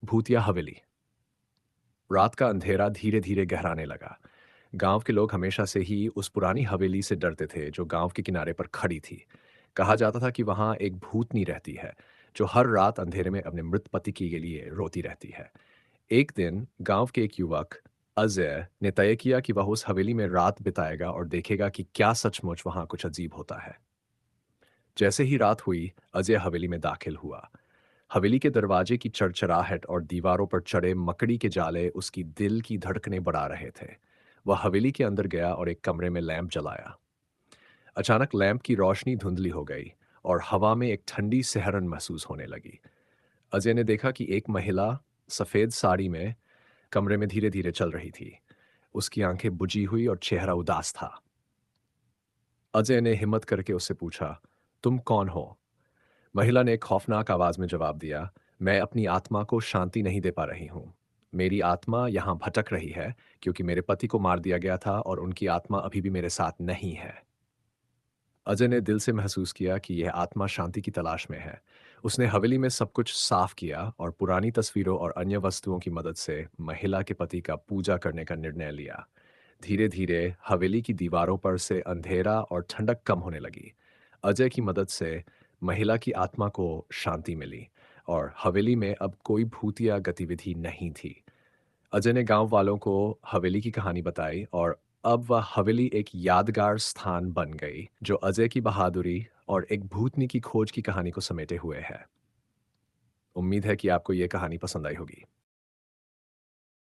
भूतिया हवेली। रात का अंधेरा धीरे धीरे गहराने लगा। गांव के लोग हमेशा से ही उस पुरानी हवेली से डरते थे जो गांव के किनारे पर खड़ी थी। कहा जाता था कि वहां एक भूतनी रहती है जो हर रात अंधेरे में अपने मृत पति के लिए रोती रहती है। एक दिन गांव के एक युवक अजय ने तय किया कि वह उस हवेली में रात बिताएगा और देखेगा कि क्या सचमुच वहां कुछ अजीब होता है। जैसे ही रात हुई, अजय हवेली में दाखिल हुआ। हवेली के दरवाजे की चरचराहट और दीवारों पर चढ़े मकड़ी के जाले उसकी दिल की धड़कनें बढ़ा रहे थे। वह हवेली के अंदर गया और एक कमरे में लैंप जलाया। अचानक लैंप की रोशनी धुंधली हो गई और हवा में एक ठंडी सिहरन महसूस होने लगी। अजय ने देखा कि एक महिला सफेद साड़ी में कमरे में धीरे धीरे चल रही थी। उसकी आंखें बुझी हुई और चेहरा उदास था। अजय ने हिम्मत करके उससे पूछा, तुम कौन हो? महिला ने खौफनाक आवाज में जवाब दिया, मैं अपनी आत्मा को शांति नहीं दे पा रही हूँ। मेरी आत्मा यहाँ भटक रही है क्योंकि मेरे पति को मार दिया गया था और उनकी आत्मा अभी भी मेरे साथ नहीं है। अजय ने दिल से महसूस किया कि यह आत्मा शांति की तलाश में है। उसने हवेली में सब कुछ साफ किया और पुरानी तस्वीरों और अन्य वस्तुओं की मदद से महिला के पति का पूजा करने का निर्णय लिया। धीरे धीरे हवेली की दीवारों पर से अंधेरा और ठंडक कम होने लगी। अजय की मदद से महिला की आत्मा को शांति मिली और हवेली में अब कोई भूतिया गतिविधि नहीं थी। अजय ने गांव वालों को हवेली की कहानी बताई और अब वह हवेली एक यादगार स्थान बन गई जो अजय की बहादुरी और एक भूतनी की खोज की कहानी को समेटे हुए है। उम्मीद है कि आपको यह कहानी पसंद आई होगी।